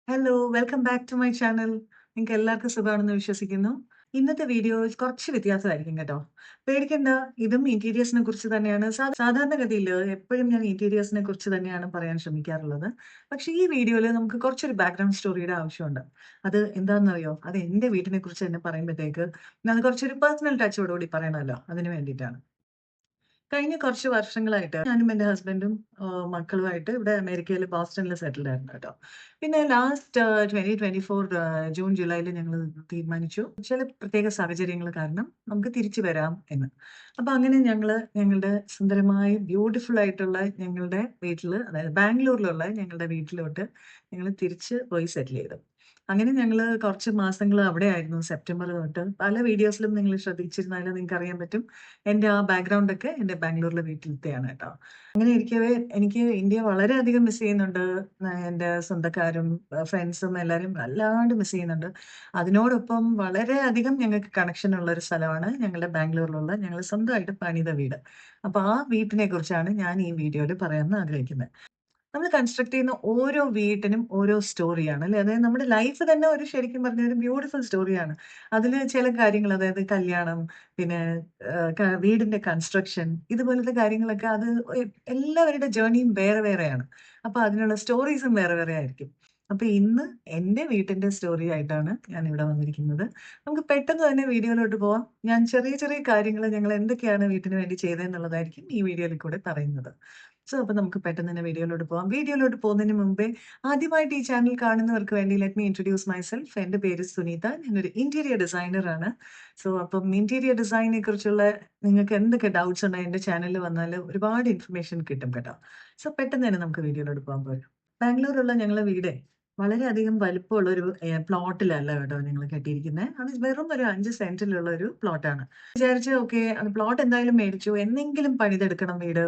Hello, welcome back to my channel. നിങ്ങൾക്ക് എല്ലാവർക്കും സുഖമാണെന്ന് വിശ്വസിക്കുന്നു. ഇന്നത്തെ വീഡിയോ കുറച്ച് വ്യത്യാസമായിരിക്കും കേട്ടോ. പേടിക്കണ്ട, ഇതും ഇന്റീരിയേഴ്സിനെ കുറിച്ച് തന്നെയാണ്. സാധാരണഗതിയിൽ എപ്പോഴും ഞാൻ ഇന്റീരിയേഴ്സിനെ കുറിച്ച് തന്നെയാണ് പറയാൻ ശ്രമിക്കാറുള്ളത്. പക്ഷേ ഈ വീഡിയോയിൽ നമുക്ക് കുറച്ചൊരു ബാക്ക്ഗ്രൗണ്ട് സ്റ്റോറിയുടെ ആവശ്യമുണ്ട്. അത് എന്താണെന്നറിയോ? അത് എൻ്റെ വീട്ടിനെ കുറിച്ച് തന്നെ പറയുമ്പോഴത്തേക്ക് അത് കുറച്ചൊരു പേഴ്സണൽ ടച്ചോടുകൂടി പറയണമല്ലോ, അതിന് വേണ്ടിയിട്ടാണ്. കഴിഞ്ഞ കുറച്ച് വർഷങ്ങളായിട്ട് ഞാനും എന്റെ ഹസ്ബൻഡും മക്കളുമായിട്ട് ഇവിടെ അമേരിക്കയില് ബോസ്റ്റണില് സെറ്റിൽഡ് ആയിരുന്നു കേട്ടോ. പിന്നെ ലാസ്റ്റ് 2024 ജൂൺ, ജൂലൈയില് ഞങ്ങള് തീരുമാനിച്ചു. ചില പ്രത്യേക സാഹചര്യങ്ങൾ കാരണം നമുക്ക് തിരിച്ചു വരാം എന്ന്. അപ്പൊ അങ്ങനെ ഞങ്ങള് ഞങ്ങളുടെ സുന്ദരമായ ബ്യൂട്ടിഫുൾ ആയിട്ടുള്ള ഞങ്ങളുടെ വീട്ടില്, അതായത് ബാംഗ്ലൂരിലുള്ള ഞങ്ങളുടെ വീട്ടിലോട്ട് ഞങ്ങള് തിരിച്ച് പോയി സെറ്റിൽ ചെയ്തു. അങ്ങനെ ഞങ്ങള് കുറച്ച് മാസങ്ങള് അവിടെയായിരുന്നു സെപ്റ്റംബർ തൊട്ട്. പല വീഡിയോസിലും നിങ്ങൾ ശ്രദ്ധിച്ചിരുന്നാല് നിങ്ങൾക്കറിയാൻ പറ്റും. എന്റെ ആ ബാക്ക്ഗ്രൗണ്ട് ഒക്കെ എന്റെ ബാംഗ്ലൂരിലെ വീട്ടിലത്തെയാണ് കേട്ടോ. അങ്ങനെ ഇരിക്കവേ എനിക്ക് ഇന്ത്യ വളരെയധികം മിസ് ചെയ്യുന്നുണ്ട്. എന്റെ സ്വന്തക്കാരും ഫ്രണ്ട്സും എല്ലാവരും വല്ലാണ്ട് മിസ് ചെയ്യുന്നുണ്ട്. അതിനോടൊപ്പം വളരെയധികം ഞങ്ങൾക്ക് കണക്ഷൻ ഉള്ള ഒരു സ്ഥലമാണ് ഞങ്ങളുടെ ബാംഗ്ലൂരിലുള്ള ഞങ്ങൾ സ്വന്തമായിട്ട് പണിത വീട്. അപ്പൊ ആ വീട്ടിനെ കുറിച്ചാണ് ഞാൻ ഈ വീഡിയോയിൽ പറയാമെന്ന് ആഗ്രഹിക്കുന്നത്. നമ്മൾ കൺസ്ട്രക്ട് ചെയ്യുന്ന ഓരോ വീട്ടിനും ഓരോ സ്റ്റോറിയാണ് അല്ലേ? അതായത് നമ്മുടെ ലൈഫ് തന്നെ ഒരു ശരിക്കും പറഞ്ഞ ഒരു ബ്യൂട്ടിഫുൾ സ്റ്റോറിയാണ്. അതില് ചില കാര്യങ്ങൾ അതായത് കല്യാണം, പിന്നെ വീടിന്റെ കൺസ്ട്രക്ഷൻ ഇതുപോലത്തെ കാര്യങ്ങളൊക്കെ അത് എല്ലാവരുടെ ജേർണിയും വേറെ വേറെയാണ്. അപ്പൊ അതിനുള്ള സ്റ്റോറീസും വേറെ വേറെ ആയിരിക്കും. അപ്പൊ ഇന്ന് എന്റെ വീട്ടിന്റെ സ്റ്റോറി ആയിട്ടാണ് ഞാൻ ഇവിടെ വന്നിരിക്കുന്നത്. നമുക്ക് പെട്ടെന്ന് തന്നെ വീഡിയോയിലോട്ട് പോവാം. ഞാൻ ചെറിയ ചെറിയ കാര്യങ്ങൾ ഞങ്ങൾ എന്തൊക്കെയാണ് വീട്ടിന് വേണ്ടി ചെയ്തതെന്നുള്ളതായിരിക്കും ഈ വീഡിയോയിൽ കൂടെ പറയുന്നത്. അപ്പൊ നമുക്ക് പെട്ടെന്ന് തന്നെ വീഡിയോയിലോട്ട് പോവാം. വീഡിയോയിലോട്ട് പോകുന്നതിന് മുമ്പേ ആദ്യമായിട്ട് ഈ ചാനൽ കാണുന്നവർക്ക് വേണ്ടി ലെറ്റ് മീ ഇൻട്രൊഡ്യൂസ് മൈസെൽഫ്. എന്റെ പേര് സുനീത. ഞാനൊരു ഇന്റീരിയർ ഡിസൈനർ ആണ്. അപ്പം ഇന്റീരിയർ ഡിസൈനിനെ കുറിച്ചുള്ള നിങ്ങൾക്ക് എന്തൊക്കെ ഡൗട്ട്സ് ഉണ്ടെങ്കിൽ എന്റെ ചാനലിൽ വന്നാൽ ഒരുപാട് ഇൻഫർമേഷൻ കിട്ടും കേട്ടോ. പെട്ടെന്ന് തന്നെ നമുക്ക് വീഡിയോയിലോട്ട് പോകാൻ പോലും. ബാംഗ്ലൂരുള്ള ഞങ്ങളെ വീട് വളരെയധികം വലിപ്പമുള്ള ഒരു പ്ലോട്ടിലല്ല കേട്ടോ ഞങ്ങൾ കെട്ടിയിരിക്കുന്നത്. അത് വെറും ഒരു 5 സെന്റിലുള്ള ഒരു പ്ലോട്ടാണ്. വിചാരിച്ചു ഓക്കെ അത് പ്ലോട്ട് എന്തായാലും മേടിച്ചു. എന്നെങ്കിലും പണിതെടുക്കണം വീട്.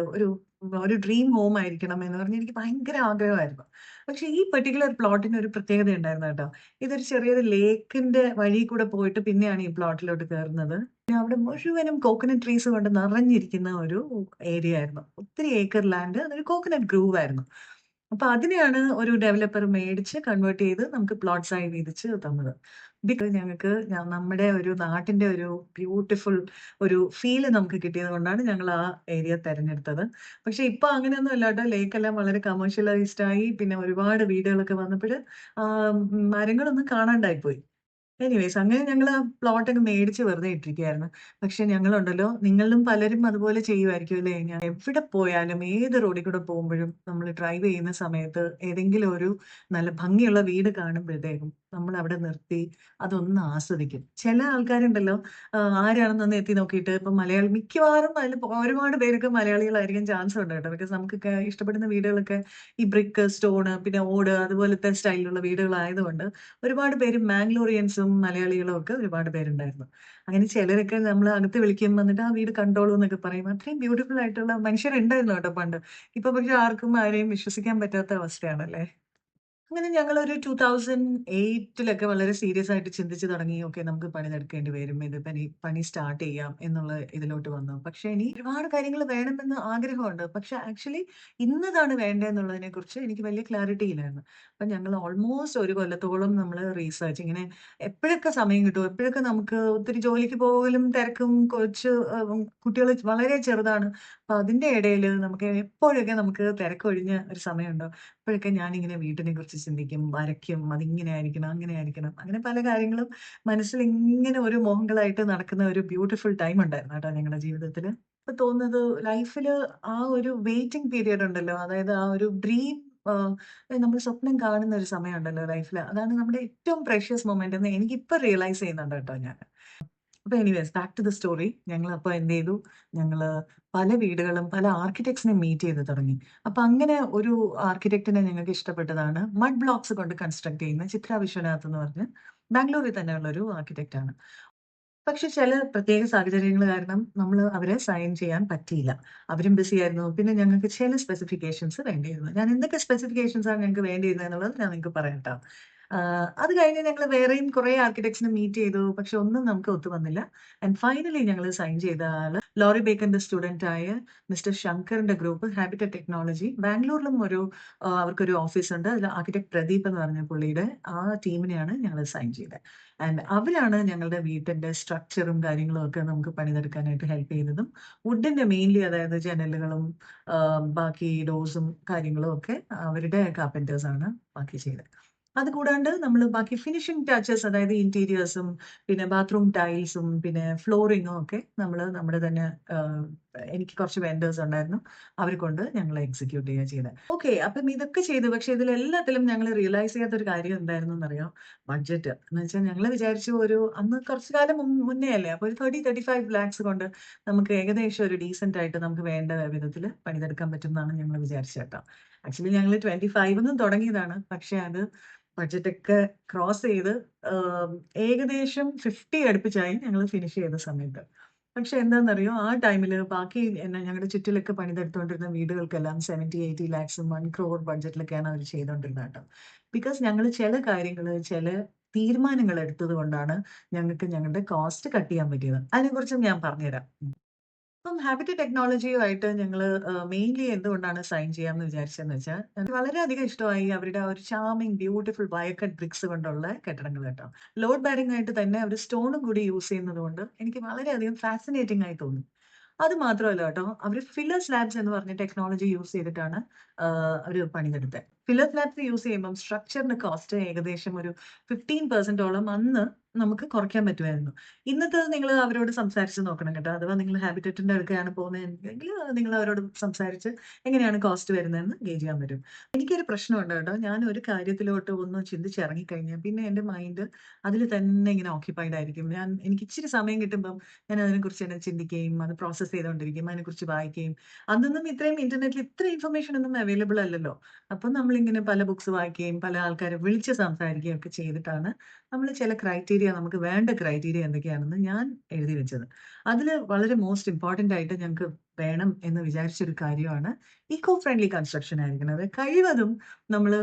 ഒരു ഡ്രീം ഹോം ആയിരിക്കണം എന്ന് പറഞ്ഞ് എനിക്ക് ഭയങ്കര ആഗ്രഹമായിരുന്നു. പക്ഷെ ഈ പെർട്ടിക്കുലർ പ്ലോട്ടിന് ഒരു പ്രത്യേകത ഉണ്ടായിരുന്നു കേട്ടോ. ഇതൊരു ചെറിയൊരു ലേക്കിന്റെ വഴി കൂടെ പോയിട്ട് പിന്നെയാണ് ഈ പ്ലോട്ടിലോട്ട് കയറുന്നത്. പിന്നെ അവിടെ മുഴുവനും കോക്കനട്ട് ട്രീസ് കൊണ്ട് നിറഞ്ഞിരിക്കുന്ന ഒരു ഏരിയ ആയിരുന്നു. ഒത്തിരി ഏക്കർ ലാൻഡ് അതൊരു കോക്കനട്ട് ഗ്രൂവ് ആയിരുന്നു. അപ്പൊ അതിനെയാണ് ഒരു ഡെവലപ്പർ മേടിച്ച് കൺവേർട്ട് ചെയ്ത് നമുക്ക് പ്ലോട്ട്സ് ആയി വീതിച്ച് തന്നത്. ഞങ്ങൾക്ക് നമ്മുടെ ഒരു നാട്ടിന്റെ ഒരു ബ്യൂട്ടിഫുൾ ഒരു ഫീല് നമുക്ക് കിട്ടിയത് കൊണ്ടാണ് ഞങ്ങൾ ആ ഏരിയ തെരഞ്ഞെടുത്തത്. പക്ഷെ ഇപ്പൊ അങ്ങനെയൊന്നും അല്ല ട്ടോ. ലേക്കെല്ലാം വളരെ കമേഴ്ഷ്യലൈസ്ഡ് ആയി. പിന്നെ ഒരുപാട് വീടുകളൊക്കെ വന്നപ്പഴ് മരങ്ങളൊന്നും കാണാണ്ടായി പോയി. എനിവേയ്സ് അങ്ങനെ ഞങ്ങള് ആ പ്ലോട്ടൊക്കെ മേടിച്ച് വെറുതെ ഇട്ടിരിക്കുകയായിരുന്നു. പക്ഷെ ഞങ്ങളുണ്ടല്ലോ, നിങ്ങളിലും പലരും അതുപോലെ ചെയ്യുമായിരിക്കും അല്ലേ? ഞാൻ എവിടെ പോയാലും ഏത് റോഡിൽ കൂടെ പോകുമ്പഴും നമ്മള് ഡ്രൈവ് ചെയ്യുന്ന സമയത്ത് ഏതെങ്കിലും ഒരു നല്ല ഭംഗിയുള്ള വീട് കാണുമ്പഴത്തേക്കും നമ്മളവിടെ നിർത്തി അതൊന്ന് ആസ്വദിക്കും. ചില ആൾക്കാരുണ്ടല്ലോ ആരാണെന്നൊന്ന് എത്തി നോക്കിയിട്ട് ഇപ്പം മിക്കവാറും അതില് ഒരുപാട് പേരൊക്കെ മലയാളികളായിരിക്കാൻ ചാൻസ് ഉണ്ട് കേട്ടോ. ബിക്കോസ് നമുക്കൊക്കെ ഇഷ്ടപ്പെടുന്ന വീടുകളൊക്കെ ഈ ബ്രിക്ക്, സ്റ്റോണ്, പിന്നെ ഓട് അതുപോലത്തെ സ്റ്റൈലിലുള്ള വീടുകളായതുകൊണ്ട് ഒരുപാട് പേര് മാംഗ്ലൂറിയൻസും മലയാളികളും ഒക്കെ ഒരുപാട് പേരുണ്ടായിരുന്നു. അങ്ങനെ ചിലരൊക്കെ നമ്മള് അകത്ത് വിളിക്കും വന്നിട്ട് ആ വീട് കണ്ടോളൂ എന്നൊക്കെ പറയും. അത്രയും ബ്യൂട്ടിഫുൾ ആയിട്ടുള്ള മനുഷ്യരുണ്ടായിരുന്നു കേട്ടോ പണ്ട്. ഇപ്പൊ പക്ഷെ ആർക്കും ആരെയും വിശ്വസിക്കാൻ പറ്റാത്ത അവസ്ഥയാണല്ലേ. അങ്ങനെ ഞങ്ങളൊരു 2008 വളരെ സീരിയസ് ആയിട്ട് ചിന്തിച്ചു തുടങ്ങി. ഓക്കെ നമുക്ക് പണിതെടുക്കേണ്ടി വരും. ഇത് പണി സ്റ്റാർട്ട് ചെയ്യാം എന്നുള്ള ഇതിലോട്ട് വന്നു. പക്ഷെ ഇനി ഒരുപാട് കാര്യങ്ങൾ വേണമെന്ന് ആഗ്രഹമുണ്ട്. പക്ഷെ ആക്ച്വലി ഇന്നതാണ് വേണ്ടതെന്നുള്ളതിനെ കുറിച്ച് എനിക്ക് വലിയ ക്ലാരിറ്റി ഇല്ലായിരുന്നു. അപ്പൊ ഞങ്ങൾ ഓൾമോസ്റ്റ് ഒരു കൊല്ലത്തോളം നമ്മള് റിസർച്ച് ഇങ്ങനെ എപ്പോഴൊക്കെ സമയം കിട്ടുമോ, എപ്പോഴൊക്കെ നമുക്ക് ഒത്തിരി ജോലിക്ക് പോകലും തിരക്കും കുട്ടികൾ വളരെ ചെറുതാണ്. അപ്പൊ അതിന്റെ ഇടയിൽ നമുക്ക് എപ്പോഴൊക്കെ നമുക്ക് തിരക്കൊഴിഞ്ഞ ഒരു സമയമുണ്ടോ അപ്പോഴൊക്കെ ഞാനിങ്ങനെ വീട്ടിനെ കുറിച്ച് ചിന്തിക്കും, വരയ്ക്കും. അതിങ്ങനെ ആയിരിക്കണം, അങ്ങനെ ആയിരിക്കണം. അങ്ങനെ പല കാര്യങ്ങളും മനസ്സിൽ ഇങ്ങനെ ഒരു മോഹങ്ങളായിട്ട് നടക്കുന്ന ഒരു ബ്യൂട്ടിഫുൾ ടൈം ഉണ്ടായിരുന്നു കേട്ടോ ഞങ്ങളുടെ ജീവിതത്തില്. ഇപ്പൊ തോന്നുന്നത് ലൈഫില് ആ ഒരു വെയിറ്റിംഗ് പീരിയഡ് ഉണ്ടല്ലോ, അതായത് ആ ഒരു ഡ്രീം നമ്മൾ സ്വപ്നം കാണുന്ന ഒരു സമയമുണ്ടല്ലോ ലൈഫില്. അതാണ് നമ്മുടെ ഏറ്റവും പ്രഷ്യസ് മൊമെന്റ് എന്ന് എനിക്കിപ്പോ റിയലൈസ് ചെയ്യുന്നുണ്ട് കേട്ടോ ഞാൻ. അപ്പൊ anyways back to the story. ഞങ്ങളപ്പോ എന്ത് ചെയ്തു, ഞങ്ങള് പല വീടുകളും പല ആർക്കിടെക്ട്സിനെ മീറ്റ് ചെയ്ത് തുടങ്ങി. അപ്പൊ അങ്ങനെ ഒരു ആർക്കിടെക്റ്റിനെ ഞങ്ങൾക്ക് ഇഷ്ടപ്പെട്ടതാണ്. മഡ് ബ്ലോക്സ് കൊണ്ട് കൺസ്ട്രക്ട് ചെയ്യുന്ന ചിത്ര വിശ്വനാഥ് എന്ന് പറഞ്ഞ് ബാംഗ്ലൂരിൽ തന്നെയുള്ള ഒരു ആർക്കിടെക്റ്റ് ആണ്. പക്ഷെ ചില പ്രത്യേക സാഹചര്യങ്ങൾ കാരണം നമ്മള് അവരെ സൈൻ ചെയ്യാൻ പറ്റിയില്ല. അവരും ബിസി ആയിരുന്നു. പിന്നെ ഞങ്ങൾക്ക് ചില സ്പെസിഫിക്കേഷൻസ് വേണ്ടിയിരുന്നു. ഞാൻ എന്തൊക്കെ സ്പെസിഫിക്കേഷൻസ് ആണ് ഞങ്ങൾക്ക് വേണ്ടിയിരുന്നത് എന്നുള്ളത് ഞാൻ നിങ്ങൾക്ക് പറയാം ട്ടോ. അത് കഴിഞ്ഞ് ഞങ്ങൾ വേറെയും കുറേ ആർക്കിടെക്ട്സിനെ മീറ്റ് ചെയ്തു. പക്ഷെ ഒന്നും നമുക്ക് ഒത്തു വന്നില്ല. ആൻഡ് ഫൈനലി ഞങ്ങൾ സൈൻ ചെയ്ത ആള് ലോറി ബേക്കറിന്റെ സ്റ്റുഡന്റ് ആയ മിസ്റ്റർ ശങ്കറിന്റെ ഗ്രൂപ്പ് ഹാബിറ്ററ്റ് ടെക്നോളജി. ബാംഗ്ലൂരിലും അവർക്കൊരു ഓഫീസ് ഉണ്ട്. അതിൽ ആർക്കിടെക്ട് പ്രദീപ് എന്ന് പറഞ്ഞ പുള്ളിയുടെ ആ ടീമിനെയാണ് ഞങ്ങൾ സൈൻ ചെയ്തത്. ആൻഡ് അവരാണ് ഞങ്ങളുടെ വീട്ടിന്റെ സ്ട്രക്ചറും കാര്യങ്ങളും ഒക്കെ നമുക്ക് പണിതെടുക്കാനായിട്ട് ഹെൽപ്പ് ചെയ്തതും. വുഡിന്റെ മെയിൻലി, അതായത് ജനലുകളും ബാക്കി ഡോസും കാര്യങ്ങളും ഒക്കെ അവരുടെ കാർപ്പൻറ്റേഴ്സ് ആണ് ബാക്കി ചെയ്തത്. അത് കൂടാണ്ട് നമ്മൾ ബാക്കി ഫിനിഷിംഗ് ടച്ചസ്, അതായത് ഇന്റീരിയേഴ്സും പിന്നെ ബാത്റൂം ടൈൽസും പിന്നെ ഫ്ലോറിങ്ങും ഒക്കെ നമ്മൾ നമ്മുടെ തന്നെ എനിക്ക് കുറച്ച് വെൻഡേഴ്സ് ഉണ്ടായിരുന്നു, അവരെ കൊണ്ട് ഞങ്ങൾ എക്സിക്യൂട്ട് ചെയ്യുക ചെയ്തത്. ഓക്കെ, അപ്പം ഇതൊക്കെ ചെയ്തു. പക്ഷെ ഇതിലെല്ലാത്തിലും ഞങ്ങൾ റിയലൈസ് ചെയ്യാത്തൊരു കാര്യം എന്തായിരുന്നു എന്നറിയോ? ബഡ്ജറ്റ്. എന്ന് വെച്ചാൽ ഞങ്ങൾ വിചാരിച്ചു അന്ന് കുറച്ച് കാലം മുന്നേ അല്ലേ, അപ്പോൾ ഒരു 35 lakhs കൊണ്ട് നമുക്ക് ഏകദേശം ഒരു ഡീസെന്റ് ആയിട്ട് നമുക്ക് വേണ്ട വിധത്തിൽ പണിതെടുക്കാൻ പറ്റും എന്നാണ് ഞങ്ങൾ വിചാരിച്ചത് കേട്ടോ. ആക്ച്വലി ഞങ്ങൾ 25 തുടങ്ങിയതാണ്. പക്ഷെ അത് ബഡ്ജറ്റൊക്കെ ക്രോസ് ചെയ്ത് ഏകദേശം 50 അടുപ്പിച്ചായി ഞങ്ങൾ ഫിനിഷ് ചെയ്ത സമയത്ത്. പക്ഷെ എന്താണെന്നറിയോ, ആ ടൈമിൽ ബാക്കി ഞങ്ങളുടെ ചുറ്റിലൊക്കെ പണിതെടുത്തുകൊണ്ടിരുന്ന വീടുകൾക്കെല്ലാം 70-80 lakhs 1 crore ബഡ്ജറ്റിലൊക്കെയാണ് അവർ ചെയ്തുകൊണ്ടിരുന്നത് കേട്ടോ. ബിക്കോസ് ഞങ്ങൾ ചില കാര്യങ്ങൾ, ചില തീരുമാനങ്ങൾ എടുത്തത് കൊണ്ടാണ് ഞങ്ങൾക്ക് ഞങ്ങളുടെ കോസ്റ്റ് കട്ട് ചെയ്യാൻ പറ്റിയത്. അതിനെക്കുറിച്ചും ഞാൻ പറഞ്ഞുതരാം. ഇപ്പം ഹാബിറ്റ് ടെക്നോളജിയുമായിട്ട് ഞങ്ങൾ മെയിൻലി എന്തുകൊണ്ടാണ് സൈൻ ചെയ്യാമെന്ന് വിചാരിച്ചതെന്ന് വെച്ചാൽ, എനിക്ക് വളരെയധികം ഇഷ്ടമായി അവരുടെ ആ ഒരു ചാമിങ് ബ്യൂട്ടിഫുൾ വയക്കട്ട് ബ്രിക്സ് കൊണ്ടുള്ള കെട്ടിടങ്ങൾ കേട്ടോ. ലോഡ് ബാരിംഗ് ആയിട്ട് തന്നെ അവർ സ്റ്റോണും കൂടി യൂസ് ചെയ്യുന്നത് കൊണ്ട് എനിക്ക് വളരെയധികം ഫാസിനേറ്റിംഗ് ആയി തോന്നി. അത് മാത്രമല്ല കേട്ടോ, അവർ ഫില്ലർ സ്ലാബ്സ് എന്ന് പറഞ്ഞ ടെക്നോളജി യൂസ് ചെയ്തിട്ടാണ് അവർ പണിതെടുത്തത്. ഫില്ലർ സ്ലാബ്സ് യൂസ് ചെയ്യുമ്പം സ്ട്രക്ചറിന് കോസ്റ്റ് ഏകദേശം ഒരു 15% അന്ന് നമുക്ക് കുറയ്ക്കാൻ പറ്റുമായിരുന്നു. ഇന്നത്തെ നിങ്ങൾ അവരോട് സംസാരിച്ച് നോക്കണം കേട്ടോ. അഥവാ നിങ്ങൾ ഹാബിറ്ററ്റിന്റെ അടുക്കെയാണ് പോകുന്നതെങ്കിൽ നിങ്ങൾ അവരോട് സംസാരിച്ച് എങ്ങനെയാണ് കോസ്റ്റ് വരുന്നതെന്ന് ഗേജ് ചെയ്യാൻ പറ്റും. എനിക്കൊരു പ്രശ്നമുണ്ട് കേട്ടോ. ഞാൻ ഒരു കാര്യത്തിലോട്ട് ഒന്ന് ചിന്തിച്ചിറങ്ങിക്കഴിഞ്ഞാൽ പിന്നെ എൻ്റെ മൈൻഡ് അതിൽ തന്നെ ഇങ്ങനെ ഓക്യുപ്പൈഡ് ആയിരിക്കും. എനിക്ക് ഇച്ചിരി സമയം കിട്ടുമ്പം ഞാൻ അതിനെക്കുറിച്ച് തന്നെ ചിന്തിക്കുകയും അത് പ്രോസസ്സ് ചെയ്തുകൊണ്ടിരിക്കും, അതിനെക്കുറിച്ച് വായിക്കുകയും. അന്നൊന്നും ഇത്രയും ഇന്റർനെറ്റിൽ ഇത്ര ഇൻഫർമേഷൻ ഒന്നും അവൈലബിൾ അല്ലല്ലോ. അപ്പം നമ്മളിങ്ങനെ പല ബുക്സ് വായിക്കുകയും പല ആൾക്കാരെ വിളിച്ച് സംസാരിക്കുകയും ഒക്കെ ചെയ്തിട്ടാണ് നമ്മൾ ചില ക്രൈറ്റീരിയ, നമുക്ക് വേണ്ട ക്രൈറ്റീരിയ എന്തൊക്കെയാണെന്ന് ഞാൻ എഴുതി വെച്ചത്. അതിൽ വളരെ മോസ്റ്റ് ഇമ്പോർട്ടൻ്റ് ആയിട്ട് ഞങ്ങൾക്ക് വേണം എന്ന് വിചാരിച്ചൊരു കാര്യമാണ് ഇക്കോ ഫ്രണ്ട്ലി കൺസ്ട്രക്ഷൻ ആയിരിക്കണം. കഴിവതും നമ്മൾ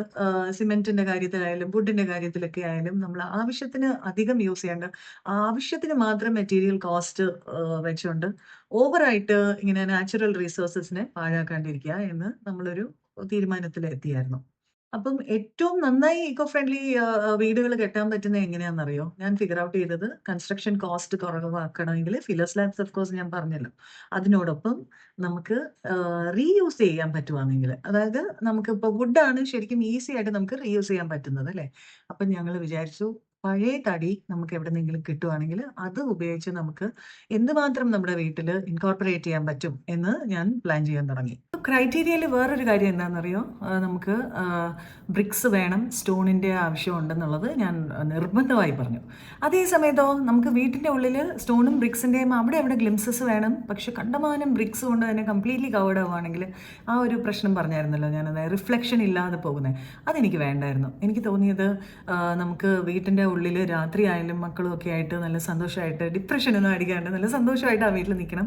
സിമെന്റിന്റെ കാര്യത്തിലായാലും വുഡിന്റെ കാര്യത്തിലൊക്കെ ആയാലും നമ്മൾ ആവശ്യത്തിന് അധികം യൂസ് ചെയ്യേണ്ട, ആവശ്യത്തിന് മാത്രം മെറ്റീരിയൽ കോസ്റ്റ് വെച്ചുകൊണ്ട് ഓവറായിട്ട് ഇങ്ങനെ നാച്ചുറൽ റിസോഴ്സസിനെ പാഴാക്കാണ്ടിരിക്കുക എന്ന് നമ്മളൊരു തീരുമാനത്തിൽ എത്തിയായിരുന്നു. അപ്പം ഏറ്റവും നന്നായി ഇക്കോ ഫ്രണ്ട്ലി വീടുകൾ കെട്ടാൻ പറ്റുന്നത് എങ്ങനെയാണെന്നറിയോ? ഞാൻ ഫിഗർ ഔട്ട് ചെയ്തത്, കൺസ്ട്രക്ഷൻ കോസ്റ്റ് കുറവാക്കണമെങ്കിൽ ഫില്ലർ സ്ലാബ്സ് ഓഫ് കോഴ്സ് ഞാൻ പറഞ്ഞല്ലോ. അതിനോടൊപ്പം നമുക്ക് റീയൂസ് ചെയ്യാൻ പറ്റുവാണെങ്കിൽ, അതായത് നമുക്കിപ്പോൾ വുഡാണ് ശരിക്കും ഈസി ആയിട്ട് നമുക്ക് റീയൂസ് ചെയ്യാൻ പറ്റുന്നത് അല്ലേ. അപ്പം ഞങ്ങൾ വിചാരിച്ചു പഴയ തടി നമുക്ക് എവിടെന്നെങ്കിലും കിട്ടുവാണെങ്കിൽ അത് ഉപയോഗിച്ച് നമുക്ക് എന്തുമാത്രം നമ്മുടെ വീട്ടിൽ ഇൻകോർപ്പറേറ്റ് ചെയ്യാൻ പറ്റും എന്ന് ഞാൻ പ്ലാൻ ചെയ്യാൻ തുടങ്ങി. ക്രൈറ്റീരിയയിൽ വേറൊരു കാര്യം എന്താണെന്നറിയോ? നമുക്ക് ബ്രിക്സ് വേണം, സ്റ്റോണിൻ്റെ ആവശ്യമുണ്ടെന്നുള്ളത് ഞാൻ നിർബന്ധമായി പറഞ്ഞു. അതേ സമയത്തോ നമുക്ക് വീട്ടിൻ്റെ ഉള്ളിൽ സ്റ്റോണും ബ്രിക്സിൻ്റെയും അവിടെ ഗ്ലിംസസ് വേണം. പക്ഷെ കണ്ടമാനം ബ്രിക്സ് കൊണ്ട് തന്നെ കംപ്ലീറ്റ്ലി കവേർഡ് ആവുകയാണെങ്കിൽ ആ ഒരു പ്രശ്നം പറഞ്ഞായിരുന്നല്ലോ ഞാനത്, റിഫ്ലക്ഷൻ ഇല്ലാതെ പോകുന്നത്. അതെനിക്ക് വേണ്ടായിരുന്നു. എനിക്ക് തോന്നിയത് നമുക്ക് വീട്ടിൻ്റെ ഉള്ളിൽ രാത്രി ആയാലും മക്കളും ഒക്കെ ആയിട്ട് നല്ല സന്തോഷമായിട്ട്, ഡിപ്രഷനൊന്നും അടിക്കാണ്ട് നല്ല സന്തോഷമായിട്ട് ആ വീട്ടിൽ നിൽക്കണം,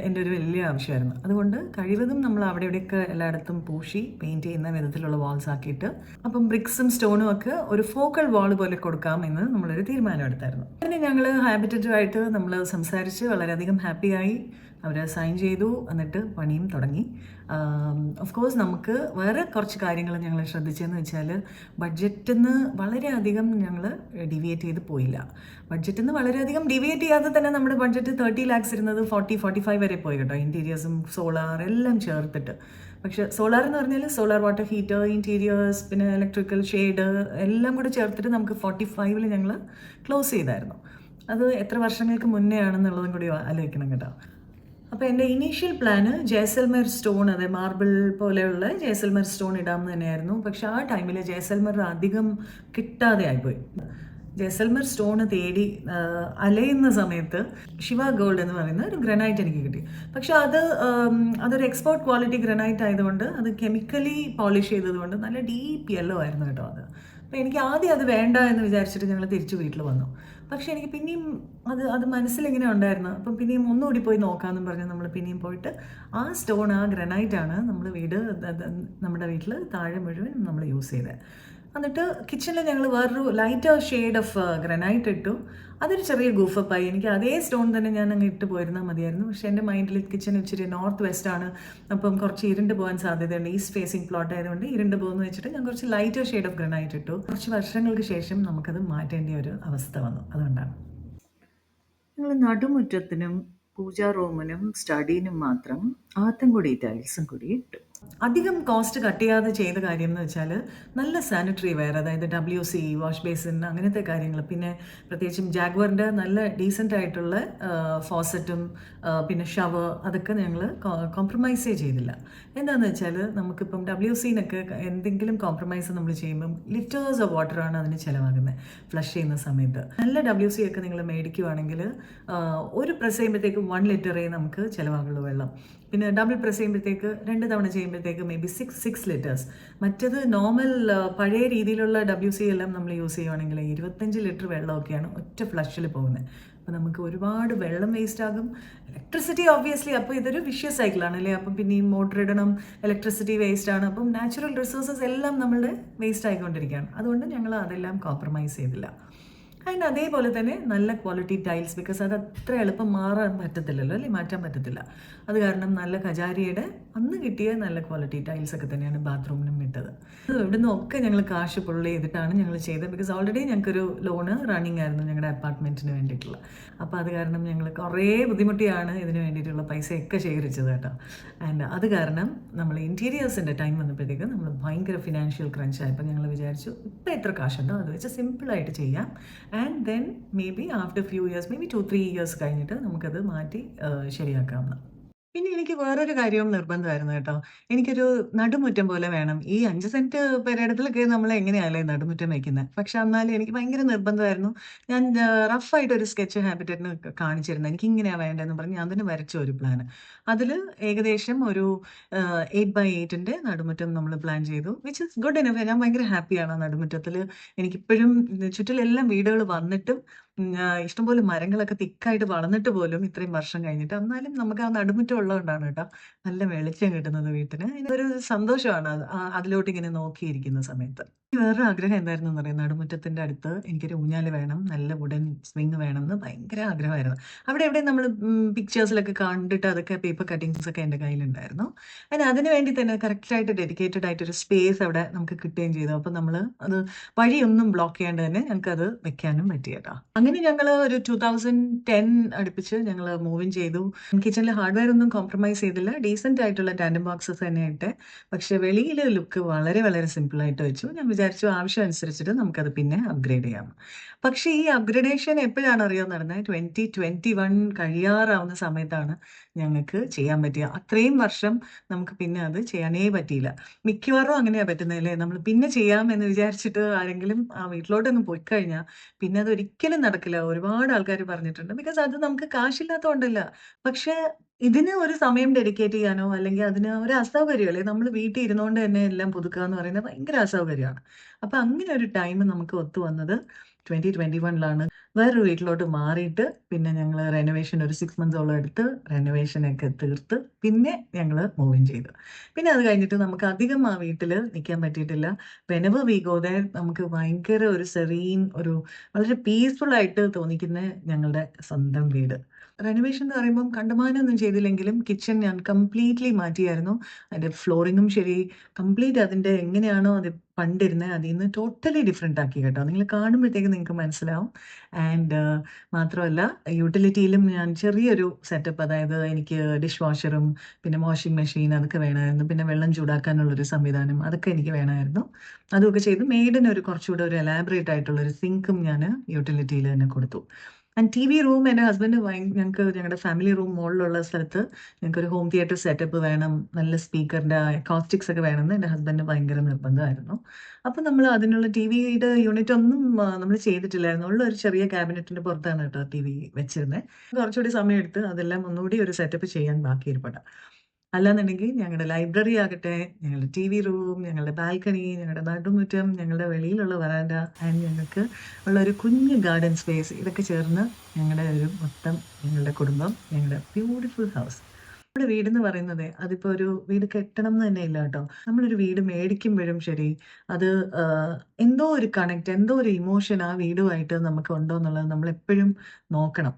എൻ്റെ ഒരു വലിയ ആവശ്യമായിരുന്നു. അതുകൊണ്ട് കഴിവതും നമ്മൾ അവിടെ ഇവിടെയൊക്കെ എല്ലായിടത്തും പൂശി പെയിൻറ്റ് ചെയ്യുന്ന വിധത്തിലുള്ള വാൾസ് ആക്കിയിട്ട്, അപ്പം ബ്രിക്സും സ്റ്റോണും ഒക്കെ ഒരു ഫോക്കൽ വാൾ പോലെ കൊടുക്കാം എന്ന് നമ്മളൊരു തീരുമാനം എടുത്തായിരുന്നു. പിന്നെ ഞങ്ങൾ ഹാബിറ്ററ്റുമായിട്ട് നമ്മൾ സംസാരിച്ച് വളരെയധികം ഹാപ്പിയായി. അവർ സൈൻ ചെയ്തു, എന്നിട്ട് പണിയും തുടങ്ങി. ഓഫ് കോഴ്സ് നമുക്ക് വേറെ കുറച്ച് കാര്യങ്ങൾ ഞങ്ങൾ ശ്രദ്ധിച്ചതെന്ന് വെച്ചാൽ, ബഡ്ജറ്റിൽ നിന്ന് വളരെയധികം ഞങ്ങൾ ഡിവിയേറ്റ് ചെയ്ത് പോയില്ല. ബഡ്ജറ്റിൽ നിന്ന് വളരെയധികം ഡിവിയേറ്റ് ചെയ്യാതെ തന്നെ നമ്മുടെ ബഡ്ജറ്റ് 30 lakhs ഇരുന്നത് 40-45 വരെ പോയി കേട്ടോ. ഇൻറ്റീരിയേഴ്സും സോളാർ എല്ലാം ചേർത്തിട്ട്. പക്ഷേ സോളാർ എന്ന് പറഞ്ഞാൽ സോളാർ വാട്ടർ ഹീറ്റർ, ഇൻറ്റീരിയേഴ്സ്, പിന്നെ ഇലക്ട്രിക്കൽ ഷെയ്ഡ് എല്ലാം കൂടെ ചേർത്തിട്ട് നമുക്ക് 45 ഞങ്ങൾ ക്ലോസ് ചെയ്തായിരുന്നു. അത് എത്ര വർഷങ്ങൾക്ക് മുന്നേ ആണെന്നുള്ളതും കൂടി ആലോചിക്കണം കേട്ടോ. അപ്പോൾ എൻ്റെ ഇനീഷ്യൽ പ്ലാന് ജയ്സൽമേർ സ്റ്റോൺ, അതെ മാർബിൾ പോലെയുള്ള ജയ്സൽമേർ സ്റ്റോൺ ഇടാമെന്ന് തന്നെയായിരുന്നു. പക്ഷെ ആ ടൈമിൽ ജയ്സൽമേർ അധികം കിട്ടാതെ ആയിപ്പോയി. ജയ്സൽമേർ സ്റ്റോണ് തേടി അലയുന്ന സമയത്ത് ശിവ ഗോൾഡ് എന്ന് പറയുന്ന ഒരു ഗ്രാനൈറ്റ് എനിക്ക് കിട്ടി. പക്ഷെ അതൊരു എക്സ്പോർട്ട് ക്വാളിറ്റി ഗ്രാനൈറ്റ് ആയതുകൊണ്ട്, അത് കെമിക്കലി പോളിഷ് ചെയ്തതുകൊണ്ട് നല്ല ഡീപ്പ് യെല്ലോ ആയിരുന്നു കേട്ടോ അത്. അപ്പോൾ എനിക്ക് ആദ്യം അത് വേണ്ട എന്ന് വിചാരിച്ചിട്ട് ഞങ്ങൾ തിരിച്ച് വീട്ടിൽ വന്നു. പക്ഷെ എനിക്ക് പിന്നെയും അത് മനസ്സിലിങ്ങനെ ഉണ്ടായിരുന്നു. അപ്പം പിന്നെയും ഒന്നുകൂടി പോയി നോക്കാമെന്നും പറഞ്ഞ് നമ്മൾ പിന്നെയും പോയിട്ട് ആ സ്റ്റോൺ, ആ ഗ്രാനൈറ്റാണ് നമ്മുടെ വീട്ടിൽ താഴെ മുഴുവൻ നമ്മൾ യൂസ് ചെയ്തത്. എന്നിട്ട് കിച്ചണിൽ ഞങ്ങൾ വേറൊരു ലൈറ്റർ ഷെയ്ഡ് ഓഫ് ഗ്രാനൈറ്റ് ഇട്ടു. അതൊരു ചെറിയ ഗൂഫപ്പായി. എനിക്ക് അതേ സ്റ്റോൺ തന്നെ ഞാൻ അങ്ങ് ഇട്ട് പോയിരുന്നാൽ മതിയായിരുന്നു. പക്ഷേ എൻ്റെ മൈൻഡിൽ കിച്ചൺ ഇച്ചിരി നോർത്ത് വെസ്റ്റ് ആണ്, അപ്പം കുറച്ച് ഇരുണ്ട് പോകാൻ സാധ്യതയുണ്ട്. ഈസ്റ്റ് ഫേസിങ് പ്ലോട്ട് ആയതുകൊണ്ട് ഇരുണ്ട് പോകുമെന്ന് വെച്ചിട്ട് ഞാൻ കുറച്ച് ലൈറ്റർ ഷെയ്ഡ് ഓഫ് ഗ്രാനൈറ്റ് ഇട്ടു. കുറച്ച് വർഷങ്ങൾക്ക് ശേഷം നമുക്കത് മാറ്റേണ്ട ഒരു അവസ്ഥ വന്നു. അതുകൊണ്ടാണ് ഞങ്ങൾ നടുമുറ്റത്തിനും പൂജാ റൂമിനും സ്റ്റഡിയിനും മാത്രം ആത്തൻകുടി ടൈൽസും കൂടി ഇട്ടു. അധികം കോസ്റ്റ് കട്ട് ചെയ്യാതെ ചെയ്ത കാര്യം എന്ന് വെച്ചാൽ നല്ല സാനിറ്ററി വെയർ, അതായത് WC, വാഷ് ബേസിൻ, അങ്ങനത്തെ കാര്യങ്ങൾ, പിന്നെ പ്രത്യേകിച്ചും ജാഗ്വറിൻ്റെ നല്ല ഡീസൻ്റ് ആയിട്ടുള്ള ഫോസറ്റും പിന്നെ ഷവർ, അതൊക്കെ ഞങ്ങൾ കോംപ്രമൈസേ ചെയ്തില്ല. എന്താണെന്ന് വെച്ചാൽ നമുക്കിപ്പം WCനൊക്കെ എന്തെങ്കിലും കോംപ്രമൈസ് നമ്മൾ ചെയ്യുമ്പം ലിറ്റേഴ്സ് ഓഫ് വാട്ടറാണ് അതിന് ചിലവാകുന്നത് ഫ്ലഷ് ചെയ്യുന്ന സമയത്ത്. നല്ല WC ഒക്കെ നിങ്ങൾ മേടിക്കുവാണെങ്കിൽ ഒരു പ്രസ് ചെയ്യുമ്പോഴത്തേക്ക് 1 ലിറ്ററേ നമുക്ക് ചിലവാകുള്ളൂ വെള്ളം. പിന്നെ ഡബിൾ പ്രസ് ചെയ്യുമ്പോഴത്തേക്ക് 2 തവണ ചെയ്യുമ്പോഴത്തേക്ക് മേ ബി 6 ലിറ്റേഴ്സ്. മറ്റത് നോർമൽ പഴയ രീതിയിലുള്ള WC എല്ലാം നമ്മൾ യൂസ് ചെയ്യുവാണെങ്കിൽ 25 ലിറ്റർ വെള്ളമൊക്കെയാണ് ഒറ്റ ഫ്ലഷിൽ പോകുന്നത്. അപ്പോൾ നമുക്ക് ഒരുപാട് വെള്ളം വേസ്റ്റ് ആകും. ഇലക്ട്രിസിറ്റി ഓബ്വിയസ്ലി, അപ്പോൾ ഇതൊരു വിഷ്യസ് സൈക്കിളാണ് അല്ലേ. അപ്പം പിന്നെയും മോട്ടർ ഇടണം, ഇലക്ട്രിസിറ്റി വേസ്റ്റ് ആണ്, അപ്പം നാച്ചുറൽ റിസോഴ്സസ് എല്ലാം നമ്മളുടെ വേസ്റ്റ് ആയിക്കൊണ്ടിരിക്കുകയാണ്. അതുകൊണ്ട് ഞങ്ങൾ അതെല്ലാം കോംപ്രമൈസ് ചെയ്തില്ല. അതിന് അതേപോലെ തന്നെ നല്ല ക്വാളിറ്റി ടൈൽസ്, ബിക്കോസ് അത് അത്ര എളുപ്പം മാറാൻ പറ്റത്തില്ലല്ലോ അല്ലേ, മാറ്റാൻ പറ്റത്തില്ല. അത് കാരണം നല്ല കജാരിയുടെ അന്ന് കിട്ടിയ നല്ല ക്വാളിറ്റി ടൈൽസ് ഒക്കെ തന്നെയാണ് ബാത്റൂമിനും ഇട്ടത്. ഇവിടുന്ന് ഒക്കെ ഞങ്ങൾ കാശ് പുള്ളി ചെയ്തിട്ടാണ് ഞങ്ങൾ ചെയ്തത്. ബിക്കോസ് ഓൾറെഡി ഞങ്ങൾക്കൊരു ലോണ് റണ്ണിങ് ആയിരുന്നു ഞങ്ങളുടെ അപ്പാർട്ട്മെൻറ്റിന് വേണ്ടിയിട്ടുള്ള. അപ്പോൾ അത് കാരണം ഞങ്ങൾ കുറേ ബുദ്ധിമുട്ടിയാണ് ഇതിന് വേണ്ടിയിട്ടുള്ള പൈസയൊക്കെ ശേഖരിച്ചത് കേട്ടോ. ആൻഡ് അത് കാരണം നമ്മൾ ഇൻറ്റീരിയേഴ്സിൻ്റെ ടൈം വന്നപ്പോഴത്തേക്ക് നമ്മൾ ഭയങ്കര ഫിനാൻഷ്യൽ ക്രഞ്ച് ആയപ്പോൾ ഞങ്ങൾ വിചാരിച്ചു ഇപ്പോൾ എത്ര കാശുണ്ടോ അത് വെച്ച് സിമ്പിളായിട്ട് ചെയ്യാം. And then may be after few years, may be 2-3 years കഴിഞ്ഞിട്ട് നമുക്കത് മാറ്റി ശരിയാക്കാവുന്ന. പിന്നെ എനിക്ക് വേറൊരു കാര്യവും നിർബന്ധമായിരുന്നു കേട്ടോ. എനിക്കൊരു നടുമുറ്റം പോലെ വേണം. ഈ 5 സെന്റ് പെരയിടത്തിലൊക്കെ നമ്മൾ എങ്ങനെയാല്ലേ നടുമുറ്റം വയ്ക്കുന്നത്. പക്ഷെ എന്നാലും എനിക്ക് ഭയങ്കര നിർബന്ധമായിരുന്നു. ഞാൻ റഫായിട്ടൊരു സ്കെച്ച് ഹാബിറ്ററ്റിന് കാണിച്ചിരുന്നു. എനിക്കിങ്ങനെയാണ് വേണ്ടതെന്ന് പറഞ്ഞ് ഞാൻ തന്നെ വരച്ച ഒരു പ്ലാന്. അതിൽ ഏകദേശം ഒരു 8x8ൻ്റെ നടുമുറ്റം നമ്മൾ പ്ലാൻ ചെയ്തു, വിച്ച് ഇസ് ഗുഡ് ഇനഫ്. ഞാൻ ഭയങ്കര ഹാപ്പിയാണ് ആ നടുമുറ്റത്തിൽ. എനിക്കിപ്പോഴും ചുറ്റിലെല്ലാം വീടുകൾ വന്നിട്ടും ഇഷ്ടംപോലെ മരങ്ങളൊക്കെ തിക്കായിട്ട് വളർന്നിട്ട് പോലും ഇത്രയും വർഷം കഴിഞ്ഞിട്ട് എന്നാലും നമുക്ക് ആ നടുമുറ്റം ഉള്ളതുകൊണ്ടാണ് കേട്ടോ നല്ല വെളിച്ചം കിട്ടുന്നത് വീട്ടിന്. ഒരു സന്തോഷമാണ് അതിലോട്ട് ഇങ്ങനെ നോക്കിയിരിക്കുന്ന സമയത്ത്. വേറൊരു ആഗ്രഹം എന്തായിരുന്നു എന്ന് പറയാം, നടുമുറ്റത്തിൻ്റെ അടുത്ത് എനിക്കൊരു ഊഞ്ഞാല് വേണം, നല്ല വുഡൻ സ്വിങ് വേണം എന്ന് ഭയങ്കര ആഗ്രഹമായിരുന്നു. അവിടെ എവിടെ നമ്മൾ പിക്ചേഴ്സിലൊക്കെ കണ്ടിട്ട് അതൊക്കെ പേപ്പർ കട്ടിങ്സ് ഒക്കെ എൻ്റെ കയ്യിലുണ്ടായിരുന്നു. അതിന് വേണ്ടി തന്നെ കറക്റ്റായിട്ട് ഡെഡിക്കേറ്റഡ് ആയിട്ടൊരു സ്പേസ് അവിടെ നമുക്ക് കിട്ടുകയും ചെയ്തു. അപ്പോൾ നമ്മൾ അത് വഴിയൊന്നും ബ്ലോക്ക് ചെയ്യാണ്ട് തന്നെ ഞങ്ങൾക്കത് വെക്കാനും പറ്റി കേട്ടോ. അങ്ങനെ ഞങ്ങൾ ഒരു 2010 അടുപ്പിച്ച് ഞങ്ങൾ മൂവിൻ ചെയ്തു. കിച്ചണിൽ ഹാർഡ്വെയർ ഒന്നും കോംപ്രമൈസ് ചെയ്തില്ല, ഡീസൻ്റ് ആയിട്ടുള്ള ടാൻഡം ബോക്സസ് തന്നെ ഇട്ട്. പക്ഷേ വെളിയിൽ ലുക്ക് വളരെ വളരെ സിമ്പിളായിട്ട് വെച്ചു. ഞാൻ വിചാരിച്ചു ആവശ്യം അനുസരിച്ചിട്ട് നമുക്കത് പിന്നെ അപ്ഗ്രേഡ് ചെയ്യാം. പക്ഷേ ഈ അപ്ഗ്രേഡേഷൻ എപ്പോഴാണ് അറിയാൻ നടന്നത്, 2021 കഴിയാറാവുന്ന സമയത്താണ് ഞങ്ങൾക്ക് ചെയ്യാൻ പറ്റിയ. അത്രയും വർഷം നമുക്ക് പിന്നെ അത് ചെയ്യാനേ പറ്റിയില്ല. മിക്കവാറും അങ്ങനെയാണ് പറ്റുന്നതല്ലേ, നമ്മൾ പിന്നെ ചെയ്യാം എന്ന് വിചാരിച്ചിട്ട് ആരെങ്കിലും ആ വീട്ടിലോട്ടൊന്ന് പോയി കഴിഞ്ഞാൽ പിന്നെ അത് ഒരിക്കലും നടക്കില്ല. ഒരുപാട് ആൾക്കാർ പറഞ്ഞിട്ടുണ്ട്. ബിക്കോസ് അത് നമുക്ക് കാശില്ലാത്തതുകൊണ്ടല്ല, പക്ഷേ ഇതിന് ഒരു സമയം ഡെഡിക്കേറ്റ് ചെയ്യാനോ അല്ലെങ്കിൽ അതിന് ഒരു അസൗകര്യമല്ലേ. നമ്മൾ വീട്ടിൽ ഇരുന്നുകൊണ്ട് തന്നെ എല്ലാം പുതുക്കുക എന്ന് പറയുന്നത് ഭയങ്കര അസൗകര്യമാണ്. അപ്പം അങ്ങനെ ഒരു ടൈം നമുക്ക് ഒത്തു വന്നത് 2021ലാണ്. വേറൊരു വീട്ടിലോട്ട് മാറിയിട്ട് പിന്നെ ഞങ്ങൾ റെനോവേഷൻ ഒരു 6 മന്ത്സോളം എടുത്ത് റെനോവേഷനൊക്കെ തീർത്ത് പിന്നെ ഞങ്ങൾ മൂവിൻ ചെയ്തു. പിന്നെ അത് കഴിഞ്ഞിട്ട് നമുക്ക് അധികം ആ വീട്ടിൽ നിൽക്കാൻ പറ്റിയിട്ടില്ല. വെനെവർ വി ഗോ ദേർ നമുക്ക് ഭയങ്കര ഒരു സെറീൻ, ഒരു വളരെ പീസ്ഫുൾ ആയിട്ട് തോന്നിക്കുന്ന ഞങ്ങളുടെ സ്വന്തം വീട്. റെനോവേഷൻ എന്ന് പറയുമ്പം കണ്ടമാനമൊന്നും ചെയ്തില്ലെങ്കിലും കിച്ചൺ ഞാൻ കംപ്ലീറ്റ്ലി മാറ്റിയായിരുന്നു. അതിൻ്റെ ഫ്ലോറിങ്ങും ശരി, കംപ്ലീറ്റ് അതിൻ്റെ എങ്ങനെയാണോ അത് പണ്ടിരുന്നത് അതിൽ നിന്ന് ടോട്ടലി ഡിഫറെൻ്റ് ആക്കി കേട്ടോ. നിങ്ങൾ കാണുമ്പോഴത്തേക്ക് നിങ്ങൾക്ക് മനസ്സിലാവും. ആൻഡ് മാത്രമല്ല യൂട്ടിലിറ്റിയിലും ഞാൻ ചെറിയൊരു സെറ്റപ്പ്, അതായത് എനിക്ക് ഡിഷ് വാഷറും പിന്നെ വാഷിംഗ് മെഷീൻ അതൊക്കെ വേണമായിരുന്നു. പിന്നെ വെള്ളം ചൂടാക്കാനുള്ളൊരു സംവിധാനം അതൊക്കെ എനിക്ക് വേണമായിരുന്നു. അതുമൊക്കെ ചെയ്ത് മെയ്ഡിന് ഒരു കുറച്ചുകൂടെ ഒരു എലാബറേറ്റ് ആയിട്ടുള്ളൊരു സിങ്കും ഞാൻ യൂട്ടിലിറ്റിയിൽ തന്നെ കൊടുത്തു. ആൻഡ് TV റൂം എൻ്റെ ഹസ്ബൻഡ് ഞങ്ങൾക്ക് ഞങ്ങളുടെ ഫാമിലി റൂം മുകളിലുള്ള സ്ഥലത്ത് ഞങ്ങൾക്കൊരു ഹോം തിയേറ്റർ സെറ്റപ്പ് വേണം, നല്ല സ്പീക്കറിൻ്റെ അക്കോസ്റ്റിക്സ് ഒക്കെ വേണമെന്ന് എൻ്റെ ഹസ്ബൻഡ് ഭയങ്കര നിർബന്ധമായിരുന്നു. അപ്പം നമ്മൾ അതിനുള്ള TVയുടെ യൂണിറ്റ് ഒന്നും നമ്മൾ ചെയ്തിട്ടില്ലായിരുന്നു. ഉള്ള ഒരു ചെറിയ ക്യാബിനറ്റിൻ്റെ പുറത്താണ് കേട്ടോ TV വെച്ചിരുന്നത്. കുറച്ചുകൂടി സമയം എടുത്ത് അതെല്ലാം ഒന്നുകൂടി ഒരു സെറ്റപ്പ് ചെയ്യാൻ ബാക്കിയിരിപ്പുണ്ട്. അല്ലാന്നുണ്ടെങ്കിൽ ഞങ്ങളുടെ ലൈബ്രറി ആകട്ടെ, ഞങ്ങളുടെ TV റൂം, ഞങ്ങളുടെ ബാൽക്കണി, ഞങ്ങളുടെ നടുമുറ്റം, ഞങ്ങളുടെ വെളിയിലുള്ള വരാൻഡ ആൻഡ് ഞങ്ങൾക്ക് ഉള്ള ഒരു കുഞ്ഞ് ഗാർഡൻ സ്പേസ്, ഇതൊക്കെ ചേർന്ന് ഞങ്ങളുടെ ഒരു മൊത്തം ഞങ്ങളുടെ കുടുംബം, ഞങ്ങളുടെ ബ്യൂട്ടിഫുൾ ഹൗസ്. നമ്മുടെ വീടെന്ന് പറയുന്നതേ അതിപ്പോ ഒരു വീട് കെട്ടണംന്ന് തന്നെ ഇല്ല കേട്ടോ. നമ്മളൊരു വീട് മേടിക്കുമ്പഴും ശരി, അത് എന്തോ ഒരു എന്തോ ഒരു ഇമോഷൻ ആ വീടുമായിട്ട് നമുക്ക് ഉണ്ടോന്നുള്ളത് നമ്മളെപ്പഴും നോക്കണം.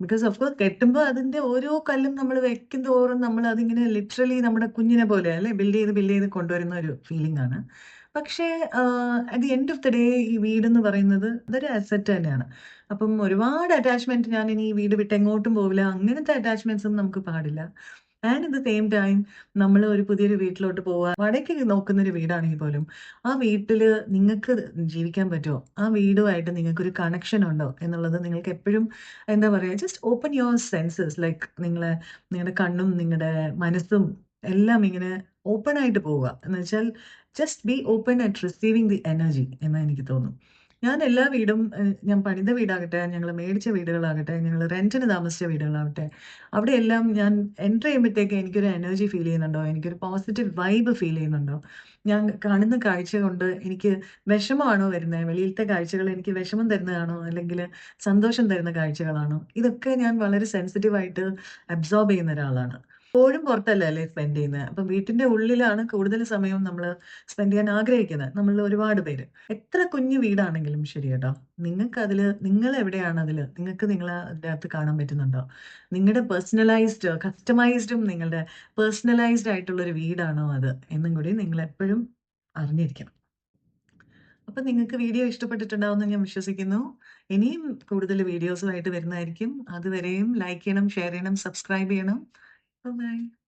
ബിക്കോസ് ഓഫ് കോഴ്സ് കെട്ടുമ്പോ അതിന്റെ ഓരോ കല്ലും നമ്മൾ വെക്കും തോറും നമ്മളതിങ്ങനെ ലിറ്ററലി നമ്മുടെ കുഞ്ഞിനെ പോലെ അല്ലേ ബിൽഡ് ചെയ്ത് കൊണ്ടുവരുന്ന ഒരു ഫീലിംഗാണ്. പക്ഷേ at the end of the day ഈ വീടെന്ന് പറയുന്നത് അതൊരു അസറ്റ് തന്നെയാണ്. അപ്പം ഒരുപാട് അറ്റാച്ച്മെന്റ് ഞാനിനി ഈ വീട് വിട്ട് എങ്ങോട്ടും പോവില്ല. അങ്ങനത്തെ അറ്റാച്ച്മെന്റ്സ് ഒന്നും നമുക്ക് പാടില്ല. And at the same time നമ്മള് ഒരു പുതിയൊരു വീട്ടിലോട്ട് പോവാ വാടകയ്ക്ക് നോക്കുന്നൊരു വീടാണെങ്കി പോലും, ആ വീട്ടില് നിങ്ങക്ക് ജീവിക്കാൻ പറ്റുമോ? ആ വീടുമായിട്ട് നിങ്ങക്കൊരു കണക്ഷൻ ഉണ്ടോ? എന്നുള്ളത് നിങ്ങൾക്ക് എപ്പഴും എന്താ പറയാ just open your census like നിങ്ങളുടെ കണ്ണും, നിങ്ങളുടെ മനസ്സും എല്ലാം ഇങ്ങനെ ഓപ്പൺ ആയിട്ട് പോവുക. എന്ന് വെച്ചാൽ just be open at receiving the energy എന്ന് എനിക്ക് തോന്നും. ഞാൻ എല്ലാ വീടും ഞാൻ പണിത വീടാകട്ടെ, ഞങ്ങള് മേടിച്ച വീടുകളാകട്ടെ, ഞങ്ങള് റെന്റിന് താമസിച്ച വീടുകളാവട്ടെ, അവിടെയെല്ലാം ഞാൻ എൻ്റർ ചെയ്യുമ്പഴത്തേക്ക് എനിക്കൊരു എനർജി ഫീൽ ചെയ്യുന്നുണ്ടോ? എനിക്കൊരു പോസിറ്റീവ് വൈബ് ഫീൽ ചെയ്യുന്നുണ്ടോ? ഞാൻ കാണുന്ന കാഴ്ച കൊണ്ട് എനിക്ക് വിഷമമാണോ വരുന്നേ? വെളിയിലത്തെ കാഴ്ചകൾ എനിക്ക് വിഷമം തരുന്നതാണോ? അല്ലെങ്കില് സന്തോഷം തരുന്ന കാഴ്ചകളാണോ? ഇതൊക്കെ ഞാൻ വളരെ സെൻസിറ്റീവ് ആയിട്ട് അബ്സോർബ് ചെയ്യുന്ന ഒരാളാണ്. എപ്പോഴും പുറത്തല്ല അല്ലേ സ്പെൻഡ് ചെയ്യുന്നത്. അപ്പം വീട്ടിന്റെ ഉള്ളിലാണ് കൂടുതൽ സമയവും നമ്മള് സ്പെൻഡ് ചെയ്യാൻ ആഗ്രഹിക്കുന്നത്. നമ്മളിൽ ഒരുപാട് പേര്. എത്ര കുഞ്ഞു വീടാണെങ്കിലും ശരി കേട്ടോ. നിങ്ങൾക്കതില് നിങ്ങളെവിടെയാണ് അതില്? നിങ്ങൾക്ക് നിങ്ങളെ അതിനകത്ത് കാണാൻ പറ്റുന്നുണ്ടോ? നിങ്ങളുടെ പേഴ്സണലൈസ്ഡ്, കസ്റ്റമൈസ്ഡും നിങ്ങളുടെ പേഴ്സണലൈസ്ഡ് ആയിട്ടുള്ള ഒരു വീടാണോ അത്? എന്നും കൂടി നിങ്ങളെപ്പഴും അറിഞ്ഞിരിക്കണം. അപ്പൊ നിങ്ങൾക്ക് വീഡിയോ ഇഷ്ടപ്പെട്ടിട്ടുണ്ടാവുമെന്ന് ഞാൻ വിശ്വസിക്കുന്നു. ഇനിയും കൂടുതൽ വീഡിയോസുമായിട്ട് വരുന്നതായിരിക്കും. അതുവരെയും ലൈക്ക് ചെയ്യണം, ഷെയർ ചെയ്യണം, സബ്സ്ക്രൈബ് ചെയ്യണം. ബൈ.